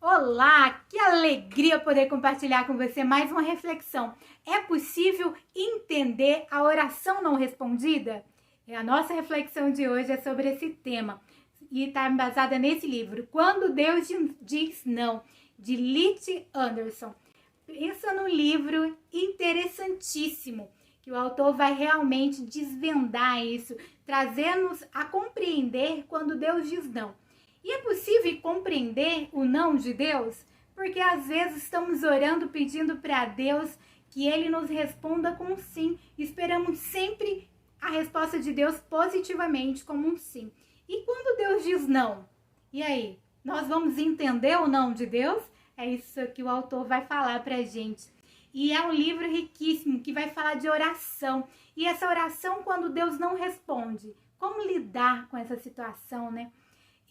Olá, que alegria poder compartilhar com você mais uma reflexão. É possível entender a oração não respondida? A nossa reflexão de hoje é sobre esse tema e está embasada nesse livro, Quando Deus Diz Não, de Lytt Anderson. Pensa num livro interessantíssimo, que o autor vai realmente desvendar isso, trazendo-nos a compreender quando Deus diz não. E é possível compreender o não de Deus? Porque às vezes estamos orando, pedindo para Deus que Ele nos responda com um sim. Esperamos sempre a resposta de Deus positivamente, como um sim. E quando Deus diz não? E aí? Nós vamos entender o não de Deus? É isso que o autor vai falar para a gente. E é um livro riquíssimo que vai falar de oração. E essa oração quando Deus não responde. Como lidar com essa situação, né?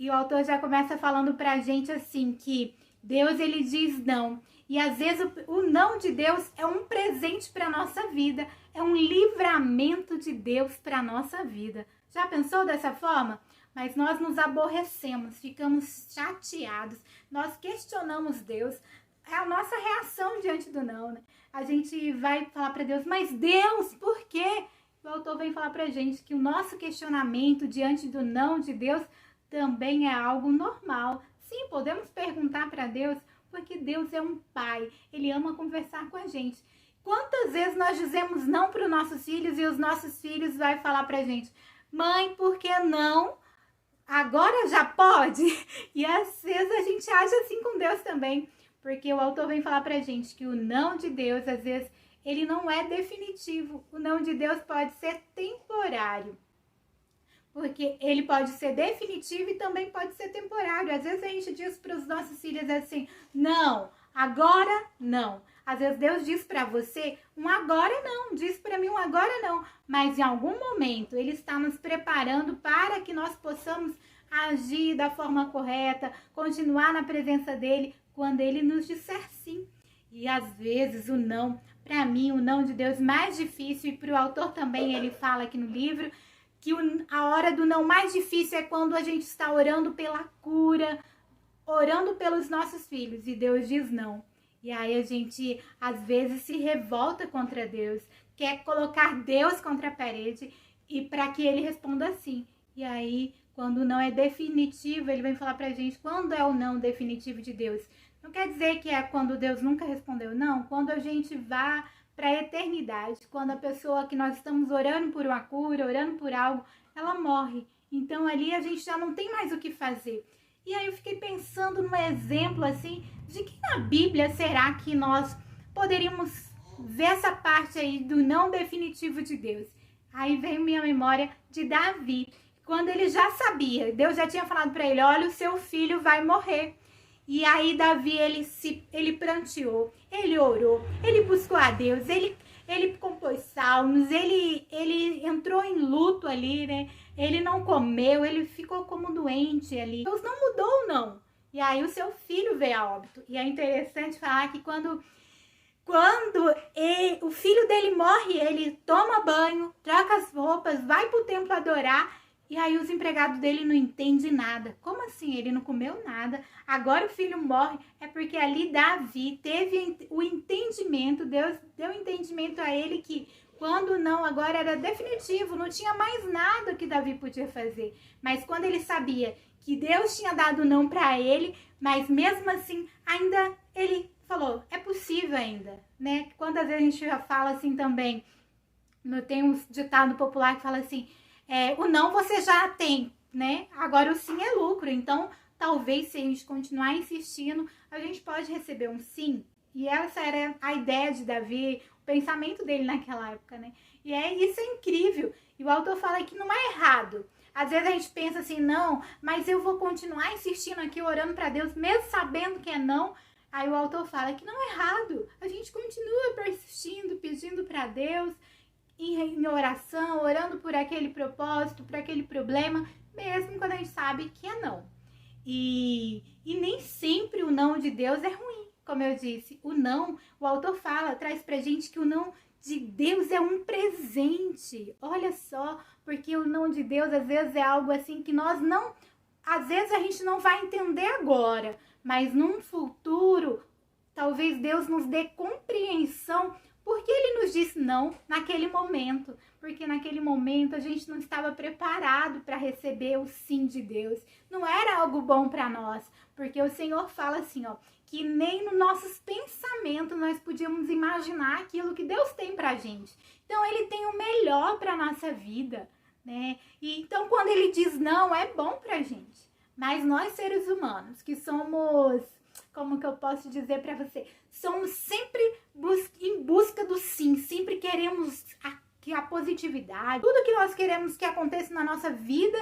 E o autor já começa falando pra gente assim, que Deus ele diz não. E às vezes o não de Deus é um presente para nossa vida, é um livramento de Deus para nossa vida. Já pensou dessa forma? Mas nós nos aborrecemos, ficamos chateados, nós questionamos Deus. É a nossa reação diante do não, né? A gente vai falar para Deus, mas Deus, por quê? O autor vem falar pra gente que o nosso questionamento diante do não de Deus também é algo normal. Sim, podemos perguntar para Deus, porque Deus é um pai, Ele ama conversar com a gente. Quantas vezes nós dizemos não para os nossos filhos e os nossos filhos vão falar para a gente, mãe, por que não? Agora já pode? E às vezes a gente age assim com Deus também, porque o autor vem falar para a gente que o não de Deus, às vezes, ele não é definitivo. O não de Deus pode ser temporário. Porque ele pode ser definitivo e também pode ser temporário. Às vezes a gente diz para os nossos filhos assim, não, agora não. Às vezes Deus diz para você um agora não, diz para mim um agora não. Mas em algum momento Ele está nos preparando para que nós possamos agir da forma correta, continuar na presença dEle quando Ele nos disser sim. E às vezes o não, para mim o não de Deus mais difícil, e para o autor também ele fala aqui no livro, que a hora do não mais difícil é quando a gente está orando pela cura, orando pelos nossos filhos e Deus diz não. E aí a gente às vezes se revolta contra Deus, quer colocar Deus contra a parede e para que ele responda sim. E aí quando o não é definitivo, ele vem falar pra gente quando é o não definitivo de Deus. Não quer dizer que é quando Deus nunca respondeu, não. Quando a gente vá para a eternidade, quando a pessoa que nós estamos orando por uma cura, orando por algo, ela morre. Então ali a gente já não tem mais o que fazer. E aí eu fiquei pensando num exemplo assim, de que na Bíblia será que nós poderíamos ver essa parte aí do não definitivo de Deus? Aí veio minha memória de Davi, quando ele já sabia, Deus já tinha falado para ele, olha, o seu filho vai morrer. E aí Davi, ele pranteou, ele orou, ele buscou a Deus, ele compôs salmos, ele entrou em luto ali, né? Ele não comeu, ele ficou como doente ali. Deus não mudou, não. E aí o seu filho veio a óbito. E é interessante falar que quando o filho dele morre, ele toma banho, troca as roupas, vai pro templo adorar. E aí os empregados dele não entendem nada. Como assim? Ele não comeu nada. Agora o filho morre. É porque ali Davi teve o entendimento. Deus deu entendimento a ele que quando não, agora era definitivo. Não tinha mais nada que Davi podia fazer. Mas quando ele sabia que Deus tinha dado não para ele, mas mesmo assim, ainda ele falou, é possível ainda, né? Quantas vezes a gente já fala assim também. Tem um ditado popular que fala assim, o não você já tem, né? Agora o sim é lucro. Então, talvez se a gente continuar insistindo, a gente pode receber um sim. E essa era a ideia de Davi, o pensamento dele naquela época, né? E isso é incrível. E o autor fala que não é errado. Às vezes a gente pensa assim, não, mas eu vou continuar insistindo aqui, orando para Deus, mesmo sabendo que é não. Aí o autor fala que não é errado. A gente continua persistindo, pedindo para Deus, em oração, orando por aquele propósito, por aquele problema, mesmo quando a gente sabe que é não. E nem sempre o não de Deus é ruim, como eu disse. O não, o autor fala, traz pra gente que o não de Deus é um presente. Olha só, porque o não de Deus às vezes é algo assim que nós não, às vezes a gente não vai entender agora, mas num futuro, talvez Deus nos dê compreensão porque ele nos disse não naquele momento, porque naquele momento a gente não estava preparado para receber o sim de Deus, não era algo bom para nós, porque o Senhor fala assim, ó, que nem nos nossos pensamentos nós podíamos imaginar aquilo que Deus tem pra gente. Então ele tem o melhor para nossa vida, né? E então quando ele diz não, é bom pra gente. Mas nós seres humanos, que somos, como que eu posso dizer para você, somos sempre em busca do sim, sempre queremos a positividade, tudo que nós queremos que aconteça na nossa vida.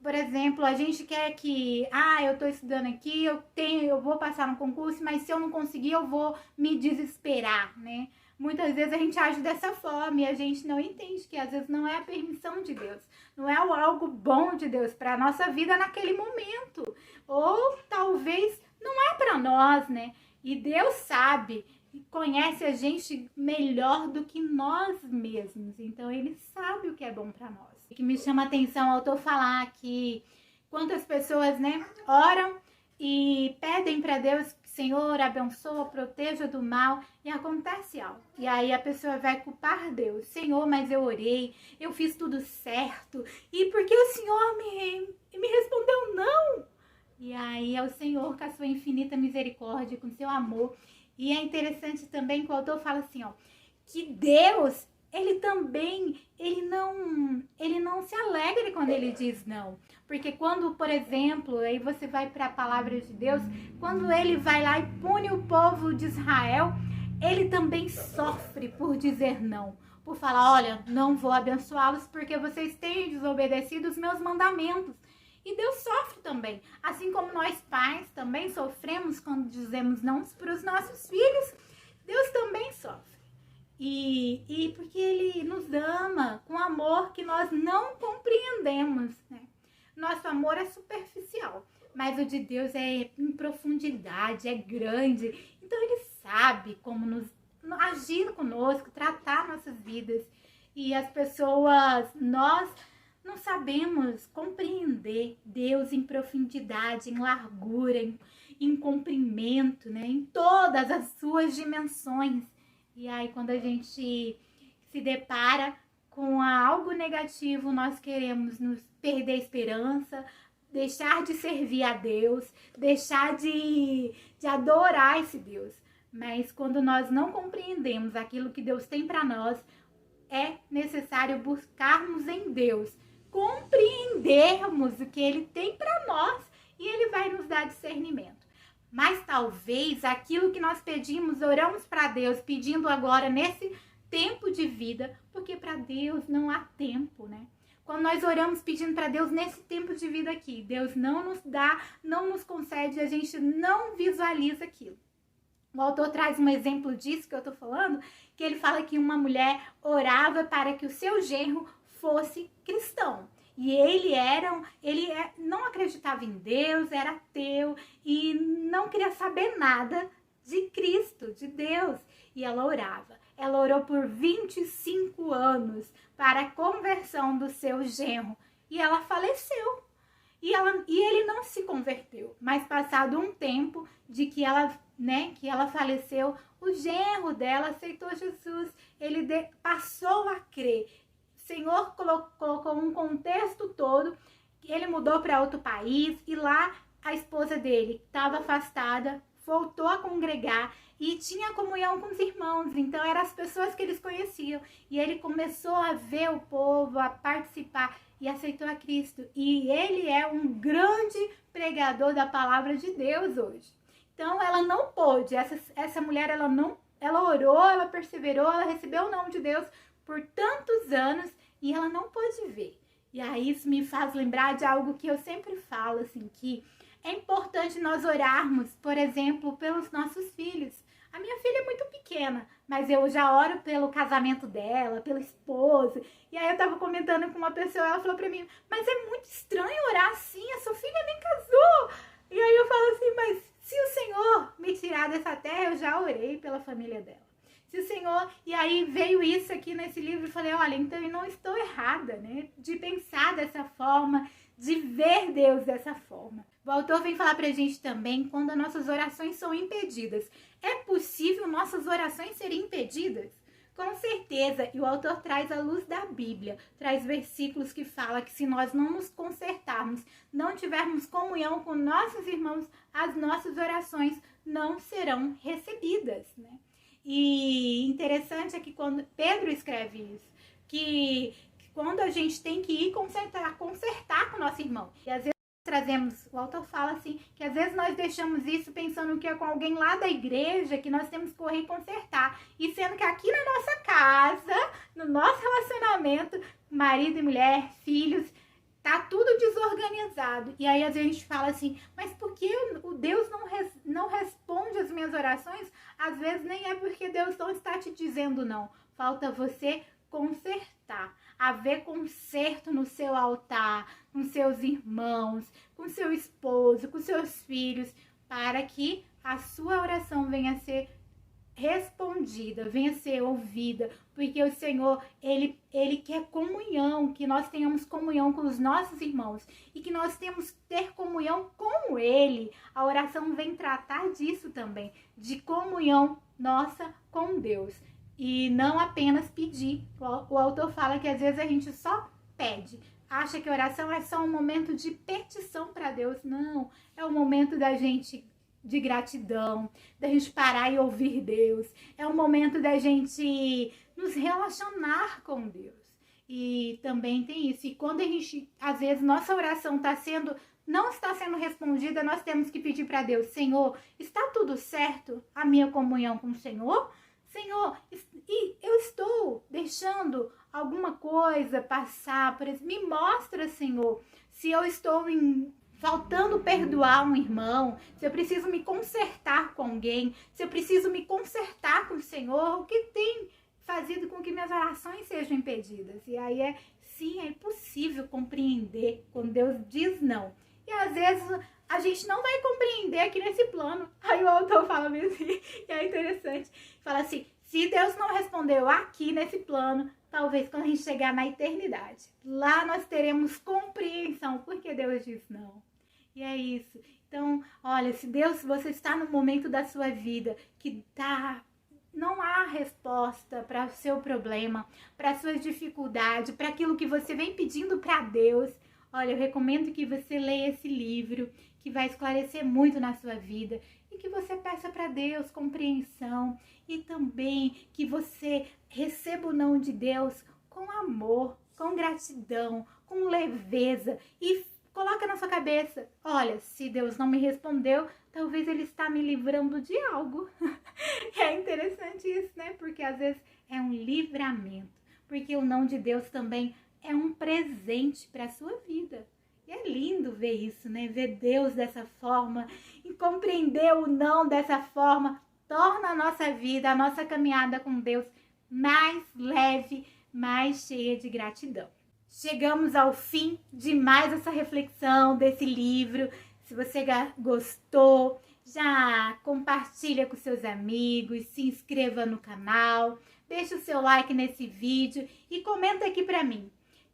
Por exemplo, a gente quer que, eu tô estudando aqui, eu vou passar no concurso, mas se eu não conseguir, eu vou me desesperar, né? Muitas vezes a gente age dessa forma e a gente não entende que às vezes não é a permissão de Deus, não é algo bom de Deus para a nossa vida naquele momento. Ou talvez não é para nós, né? E Deus sabe e conhece a gente melhor do que nós mesmos. Então ele sabe o que é bom para nós. O que me chama a atenção ao autor falar que quantas pessoas, né, oram e pedem para Deus, Senhor, abençoa, proteja do mal, e acontece algo. E aí a pessoa vai culpar Deus. Senhor, mas eu orei, eu fiz tudo certo, e por que o Senhor me respondeu não? E aí é o Senhor com a sua infinita misericórdia, com seu amor. E é interessante também que o autor fala assim, ó, que Deus, ele não se alegra quando ele diz não. Porque quando, por exemplo, aí você vai para a palavra de Deus, quando ele vai lá e pune o povo de Israel, ele também sofre por dizer não. Por falar, olha, não vou abençoá-los porque vocês têm desobedecido os meus mandamentos. E Deus sofre também. Assim como nós pais também sofremos quando dizemos não para os nossos filhos, Deus também sofre. E porque ele nos ama com amor que nós não compreendemos, né? Nosso amor é superficial, mas o de Deus é em profundidade, é grande. Então ele sabe como agir conosco, tratar nossas vidas. E as pessoas, nós não sabemos compreender Deus em profundidade, em largura, em comprimento, né? Em todas as suas dimensões. E aí, quando a gente se depara com algo negativo, nós queremos nos perder a esperança, deixar de servir a Deus, deixar de adorar esse Deus. Mas quando nós não compreendemos aquilo que Deus tem para nós, é necessário buscarmos em Deus, compreendermos o que Ele tem para nós e Ele vai nos dar discernimento. Mas talvez aquilo que nós pedimos, oramos para Deus, pedindo agora nesse tempo de vida, porque para Deus não há tempo, né? Quando nós oramos pedindo para Deus nesse tempo de vida aqui, Deus não nos dá, não nos concede, a gente não visualiza aquilo. O autor traz um exemplo disso que eu tô falando, que ele fala que uma mulher orava para que o seu genro fosse cristão. E ele não acreditava em Deus, era ateu e não queria saber nada de Cristo, de Deus. E ela orava. Ela orou por 25 anos para a conversão do seu genro. E ela faleceu. E ele não se converteu. Mas passado um tempo de que ela faleceu, o genro dela aceitou Jesus. Ele passou a crer. O Senhor colocou um contexto todo, ele mudou para outro país e lá a esposa dele estava afastada, voltou a congregar e tinha comunhão com os irmãos, então eram as pessoas que eles conheciam. E ele começou a ver o povo, a participar e aceitou a Cristo. E ele é um grande pregador da palavra de Deus hoje. Então ela não pôde, essa mulher ela orou, ela perseverou, ela recebeu o nome de Deus por tantos anos e ela não pôde ver. E aí isso me faz lembrar de algo que eu sempre falo, assim, que é importante nós orarmos, por exemplo, pelos nossos filhos. A minha filha é muito pequena, mas eu já oro pelo casamento dela, pelo esposo. E aí eu tava comentando com uma pessoa, ela falou pra mim, mas é muito estranho orar assim, a sua filha nem casou. E aí eu falo assim, mas se o Senhor me tirar dessa terra, eu já orei pela família dela. Se o Senhor... E aí veio isso aqui nesse livro e falei, olha, então eu não estou errada, né? De pensar dessa forma, de ver Deus dessa forma. O autor vem falar pra gente também quando as nossas orações são impedidas. É possível nossas orações serem impedidas? Com certeza, e o autor traz a luz da Bíblia, traz versículos que fala que se nós não nos consertarmos, não tivermos comunhão com nossos irmãos, as nossas orações não serão recebidas, né? E interessante é que quando Pedro escreve isso, que quando a gente tem que ir consertar com o nosso irmão, e às vezes o autor fala assim, que às vezes nós deixamos isso pensando que é com alguém lá da igreja que nós temos que correr e consertar, e sendo que aqui na nossa casa, no nosso relacionamento, marido e mulher, filhos, tá tudo desorganizado. E aí às vezes a gente fala assim, mas por que o Deus não responde as minhas orações? Às vezes nem é porque Deus não está te dizendo não, falta você consertar, haver conserto no seu altar, com seus irmãos, com seu esposo, com seus filhos, para que a sua oração venha a ser respondida, venha a ser ouvida, porque o Senhor, Ele quer comunhão, que nós tenhamos comunhão com os nossos irmãos e que nós temos que ter comunhão com Ele. A oração vem tratar disso também, de comunhão nossa com Deus. E não apenas pedir. O autor fala que às vezes a gente só pede. Acha que oração é só um momento de petição para Deus. Não, é um momento da gente de gratidão, da gente parar e ouvir Deus. É um momento da gente nos relacionar com Deus. E também tem isso. E quando a gente, às vezes, nossa oração não está sendo respondida, nós temos que pedir para Deus, Senhor, está tudo certo a minha comunhão com o Senhor? Senhor, e eu estou deixando alguma coisa passar, por exemplo, me mostra, Senhor, se eu estou faltando perdoar um irmão, se eu preciso me consertar com alguém, se eu preciso me consertar com o Senhor, o que tem fazido com que minhas orações sejam impedidas? E aí sim, é impossível compreender quando Deus diz não. E às vezes a gente não vai compreender aqui nesse plano. Aí o autor fala assim, e é interessante, fala assim, se Deus não respondeu aqui nesse plano, talvez quando a gente chegar na eternidade, lá nós teremos compreensão, porque Deus diz não. E é isso. Então, olha, se você está no momento da sua vida que não há resposta para o seu problema, para as suas dificuldades, para aquilo que você vem pedindo para Deus, olha, eu recomendo que você leia esse livro, que vai esclarecer muito na sua vida, e que você peça para Deus compreensão, e também que você receba o não de Deus com amor, com gratidão, com leveza, e coloca na sua cabeça, olha, se Deus não me respondeu, talvez Ele está me livrando de algo. É interessante isso, né? Porque às vezes é um livramento, porque o não de Deus também é um presente para a sua vida. E é lindo ver isso, né? Ver Deus dessa forma e compreender o não dessa forma torna a nossa vida, a nossa caminhada com Deus mais leve, mais cheia de gratidão. Chegamos ao fim de mais essa reflexão desse livro. Se você gostou, já compartilha com seus amigos, se inscreva no canal, deixa o seu like nesse vídeo e comenta aqui para mim.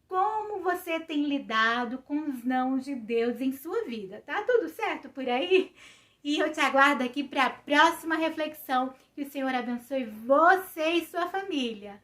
Como você tem lidado com os nãos de Deus em sua vida? Tá tudo certo por aí? E eu te aguardo aqui para a próxima reflexão. Que o Senhor abençoe você e sua família.